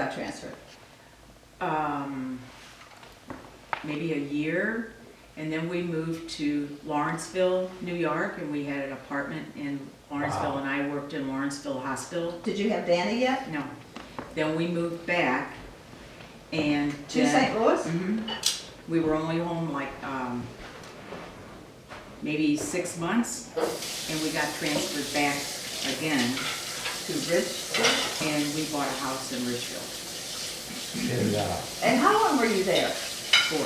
got transferred? Maybe a year, and then we moved to Lawrenceville, New York, and we had an apartment in Lawrenceville, and I worked in Lawrenceville Hospital. Did you have Danny yet? No. Then we moved back, and To St. Louis? We were only home like maybe 6 months, and we got transferred back again To Richfield? and we bought a house in Richfield. And how long were you there? 4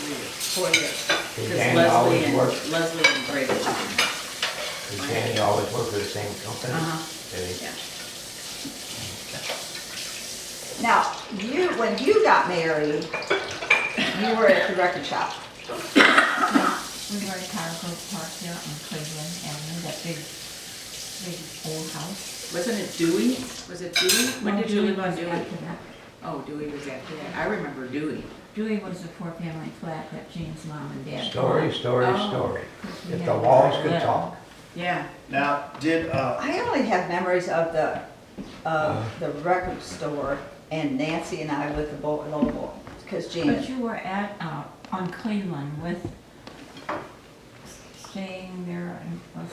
years. 4 years. Did Because Danny always work? Leslie and Greg. Did Danny always work for the same company? Did he? Yeah. Now, when you got married, you were at the record shop. We were at Cargo Park here on Cleveland Avenue, that big old house. Wasn't it Dewey? Was it Dewey? When No, did you live on was Dewey? after that. Oh, Dewey was after that. I remember Dewey. Dewey was the four-family flat that Jean's mom and dad Story, bought. story, Oh. story. We If had the walls to could live. talk. Yeah. Now, did, I only have memories of the record store and Nancy and I with the little boy, because But Janet. you were at, on Cleveland with, staying there,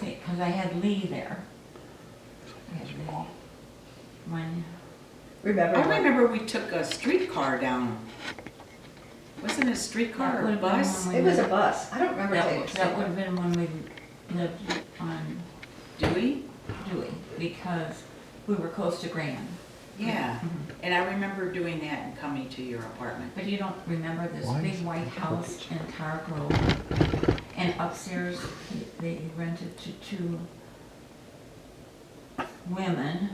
because I had Lee there. I had Lee. When, Remember? I when- remember we took a streetcar down. Wasn't it a That streetcar or a would've been bus? when we It was a lived- bus. I don't remember taking it. that would have been when we lived on Dewey? Dewey, because we were close to Grand. Yeah. Mhm. And I remember doing that and coming to your apartment. But you don't remember this Why big is white it house in Tar Grove? And upstairs, they rented to 2 women.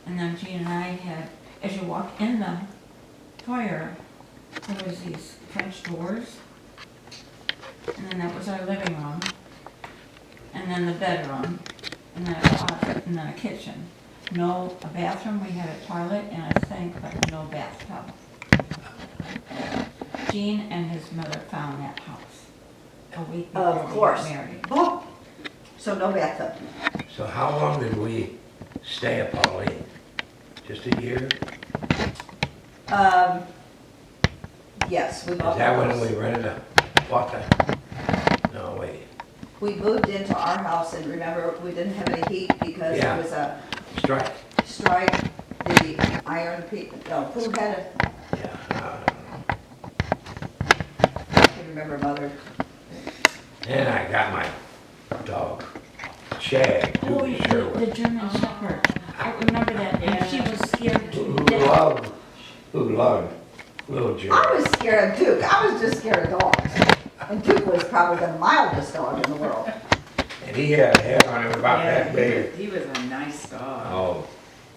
And then Jean and I had, as you walk in the foyer, there was these French doors. And then that was our living room. And then the bedroom. And then a closet, and then a kitchen. No, a bathroom, we had a toilet and a sink, but no bathtub. Jean and his mother found that house a week Of before we course. got married. Oh, so no bathtub. So how long did we stay at Pauline? Just a year? Yes, we Is bought the that when house. we rented bought the? No, wait. We moved into our house and remember, we didn't have any heat because Yeah. it was a Strike. strike, the iron people, no, who had it? Yeah. I can remember mother. And I got my dog, Shag, Oh, Dewey Sherwood. the German Shepherd. I remember that, and she was scared to death. Who loved little Jim. I was scared of Duke. I was just scared of dogs. And Duke was probably the mildest dog in the world. And he had a head on him about that big. He was a nice dog. Oh,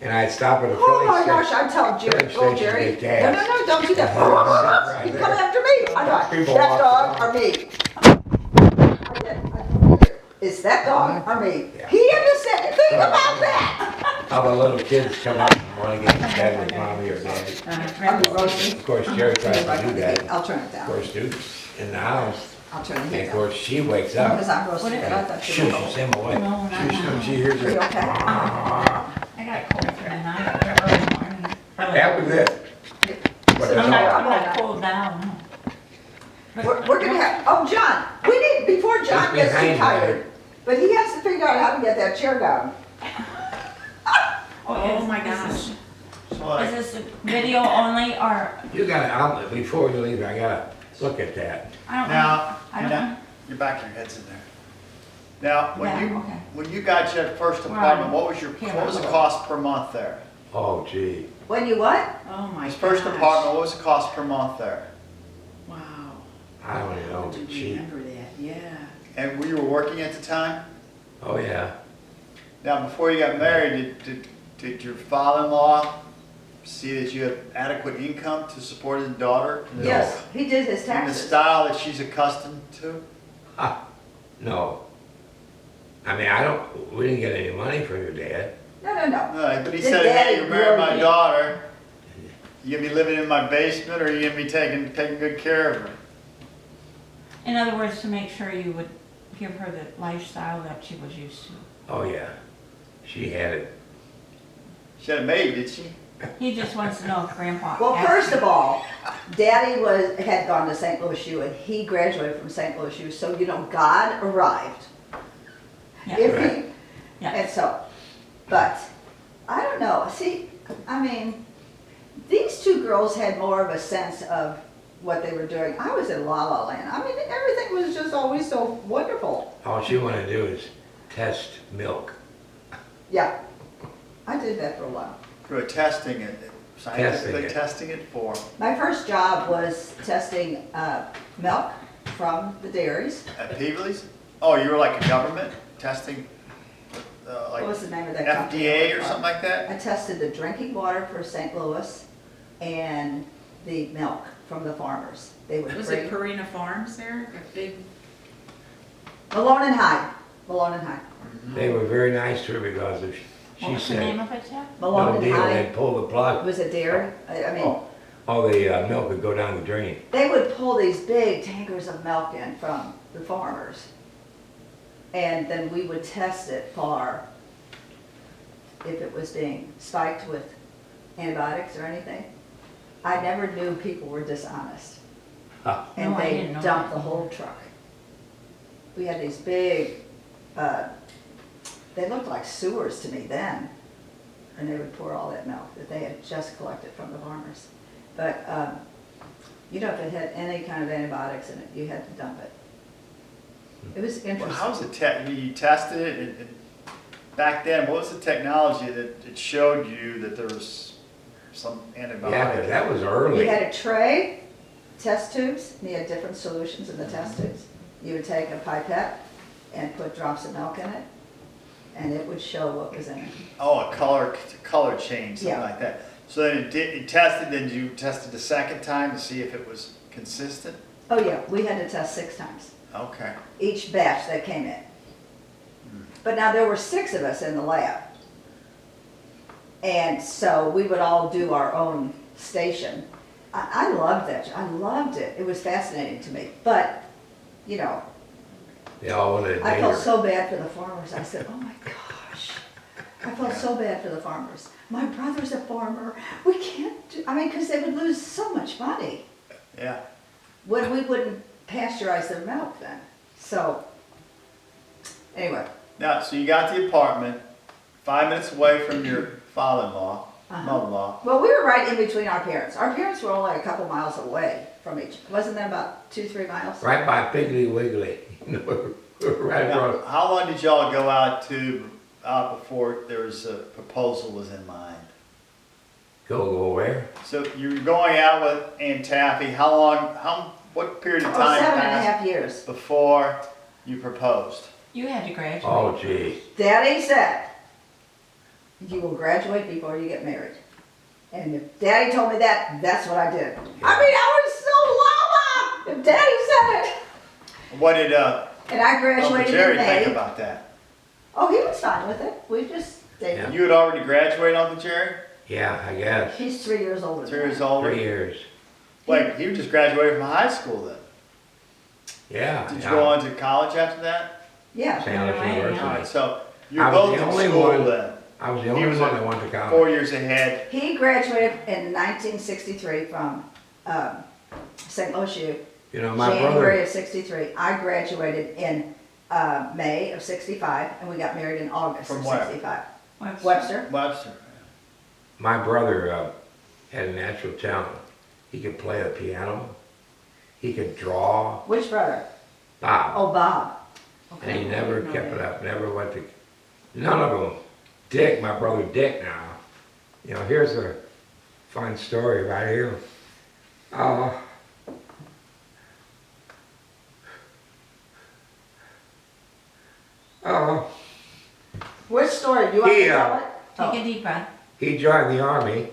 and I'd stop at a Oh filling my station. gosh, I'm telling Jerry, Filling oh station Jerry, to get gas. no, don't do that. Right He's there. coming after me. I thought, People that walk dog around. or me? I told her, is that dog or me? Yeah. He had to say anything about that. How the little kids come up and want to get in bed with mommy or daddy. I'll be roasting. Of course, Jerry tries to do that. I'll turn it Of down. course, dude, in the house. I'll turn the And heat of down. course, she wakes up. Because I'm roasting it. I thought you were Shushes him away. No, no, no. She hears Are you her. okay? I got a cold for the night, early morning. That was it. But So that's I'm not, all. I'm not cooled down. We're gonna have, oh, John, we need, before John Just gets too behind tired, you. but he has to figure out how to get that chair down. Oh my gosh. Is this a video only, or, You gotta, before you leave, I gotta look at that. I don't know. now, I don't now, know. your back, your head's in there. Now, Yeah, okay. when you got your first We're apartment, on what was the camera. cost per month there? Oh, gee. When you what? Oh my gosh. This first apartment, what was the cost per month there? Wow. I don't even know. How did you Cheap. remember that? Yeah. And you were working at the time? Oh, yeah. Now, before you got married, did your father-in-law see that you had adequate income to support his daughter? No. Yes, he did his In the taxes. style that she's accustomed to? No. I mean, we didn't get any money from your dad. No, No, but he Did said, Daddy hey, you married my really- daughter. You gonna be living in my basement, or you gonna be taking good care of her? In other words, to make sure you would give her the lifestyle that she was used to. Oh, yeah. She had it. She had a maid, did she? He just wants to know if Grandpa. Well, asked first you. of all, Daddy had gone to St. Louis U and he graduated from St. Louis U, so you know, God arrived. Yeah. If Right. he, Yeah. and so, but, I don't know, see, I mean, these two girls had more of a sense of what they were doing. I was in La La Land. I mean, everything was just always so wonderful. All she wanted to do is test milk. Yeah, I did that for a while. You were testing it, scientifically Testing testing it for, My first job was testing milk from the dairies. at Peebley's? Oh, you were like a government testing, What was like the name of that company? FDA or something like that? I tested the drinking water for St. Louis and the milk from the farmers. They would Was bring it Purina Farms there? A big, Malone and Hyde. Malone and Hyde. They were very nice to her because if What she was the name said, of it, Jeff? Malone no and deal, Hyde they'd pull the plug. was a dairy. I mean, Oh, All the milk would go down the drain. they would pull these big tankers of milk in from the farmers. And then we would test it for if it was being spiked with antibiotics or anything. I never knew people were dishonest. Huh. And No, I they didn't know dumped that. the whole truck. We had these big, they looked like sewers to me then. And they would pour all that milk that they had just collected from the farmers. But, you know, if it had any kind of antibiotics in it, you had to dump it. It was well, interesting. how's it you tested it, and back then, what was the technology that it showed you that there was some Yeah, 'cause antibiotic? that was You early. had a tray, test tubes, and you had different solutions in the test tubes. You would take a pipette and put drops of milk in it, and it would show what was in it. Oh, a color change, something Yeah. like that. So then it tested, then you tested the second time to see if it was consistent? Oh yeah, we had to test 6 times, Okay. each batch that came in. But now there were 6 of us in the lab. And so we would all do our own station. I loved that, I loved it, it was fascinating to me. But, you know, They all wanted to I date felt her. so bad for the farmers. I said, oh my gosh. I felt so bad for the farmers. My brother's a farmer. We can't do, I mean, because they would lose so much money Yeah. when we wouldn't pasteurize their milk then. So, anyway, Now, so you got the apartment, 5 minutes away from your father-in-law, Uh-huh. mother-in-law. well, we were right in between our parents. Our parents were only a couple miles away from each, wasn't that about 2-3 miles? Right by Piggly Wiggly. Right Now, across. how long did y'all go out before there was a proposal was in mind? Go where? So you were going out with Aunt Taffy, what period of Oh, time 7.5 passed years. before you proposed? You had to graduate. Oh, gee. Daddy said, you will graduate before you get married. And if Daddy told me that, that's what I did. I mean, I was so loud. If Daddy said it. What did And I Uncle graduated Jerry in think May. about that? Oh, he was fine with it. We just dated. Yeah. You had already graduated, Uncle Jerry? Yeah, I guess. He's 3 years older 3 than years me. older? 3 years. Wait, you just graduated from high school then? Yeah. Did you yeah. go on to college after that? Yeah. St. Louis Yeah, yeah. University. Alright, so you're I was both the in only school one- then, I was the He only was one a- that went to 4 college. years ahead. He graduated in 1963 from St. Louis U. You know, my January brother, of 63. I graduated in May of 65, and we got married in August From of where? 65. Webster. Webster. Webster. my brother had a natural talent. He could play the piano. He could draw. Which brother? Bob. Oh, Bob. And he never No kept way. it up, never went to, none of them. Dick, my brother Dick now, you know, here's a fun story right here. Which story? Do you want me to Yeah. tell it? Take a deep breath. He joined the army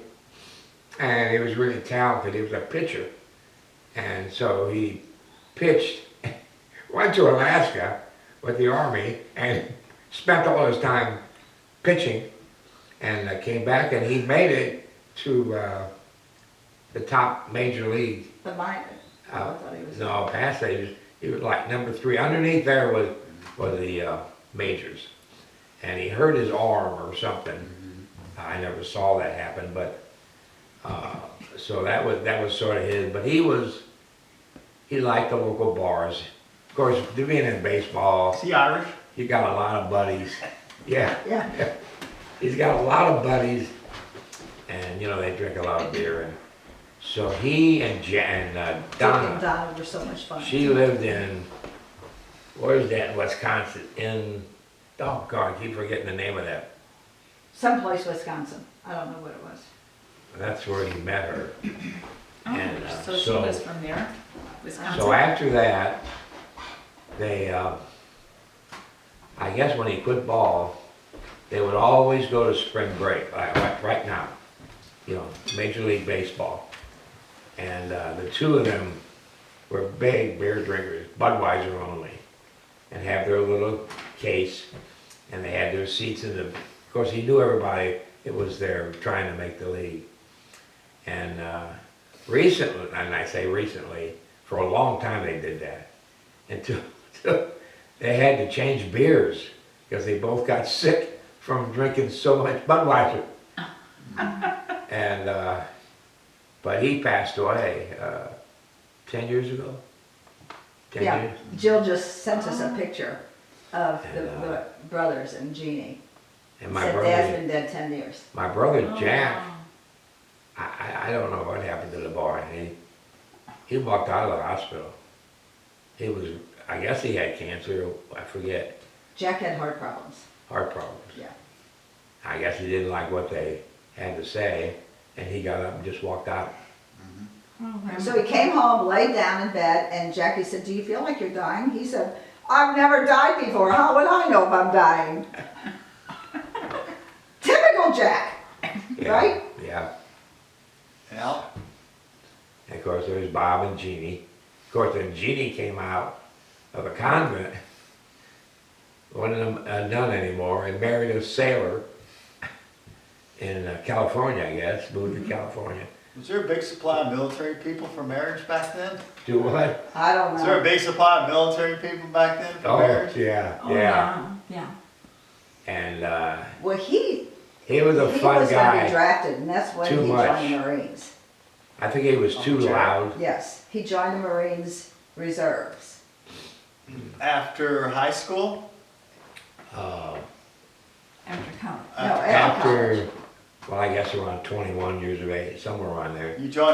and he was really talented. He was a pitcher. And so he pitched, went to Alaska with the army and spent all his time pitching and came back and he made it to the top major league. The minor. Oh, I thought he was. No, past that, he was like number 3. Underneath there was the majors. And he hurt his arm or something. I never saw that happen, but so that was sort of his, but he liked the local bars. Of course, being in baseball, Is he Irish? he got a lot of buddies. Yeah, Yeah, he's got a lot of buddies, and you know, they drink a lot of beer, and so he and Dick and Donna, Donna were so much fun. she lived in, where's that, Wisconsin, oh God, I keep forgetting the name of that. Someplace Wisconsin, I don't know what it was. That's where he met her. Oh, And, so she was from there, Wisconsin? So after that, they, I guess when he quit ball, they would always go to spring break, like right now, you know, Major League Baseball. And the two of them were big beer drinkers, Budweiser only, and have their little case, and they had their seats in the, of course, he knew everybody that was there trying to make the league. And recently, and I say recently, for a long time they did that, until they had to change beers, because they both got sick from drinking so much Budweiser. And, but he passed away 10 years ago. 10 Yeah, years. Jill just sent us a picture of the And, brothers and Jeannie. And my Said brother, Dad's been dead 10 years. my brother Oh, Jack, wow. I don't know what happened to the boy. He walked out of the hospital. He was, I guess he had cancer, I forget, Jack had heart problems, heart problems. yeah. I guess he didn't like what they had to say, and he got up and just walked out. Oh, wow. So he came home, laid down in bed, and Jackie said, "Do you feel like you're dying?" He said, "I've never died before. How would I know if I'm dying?" Typical Jack, Yeah, right? Yeah. Yeah. And of course, there was Bob and Jeannie. Of course, then Jeannie came out of a convent, wasn't a nun anymore, and married a sailor in California, I guess, moved to California. Was there a big supply of military people for marriage back then? Do what? I don't Was there a know. big supply of military people back then for Oh, marriage? yeah, Oh, yeah. yeah. And Well, he he was a was fun gonna be guy. drafted, and that's when Too he much. joined the Marines. I think he was too Jack. loud. Yes, he joined the Marines Reserves. After high school? Uh, After college. No, after college. after, well, I guess around 21 years of age, somewhere around there. You joined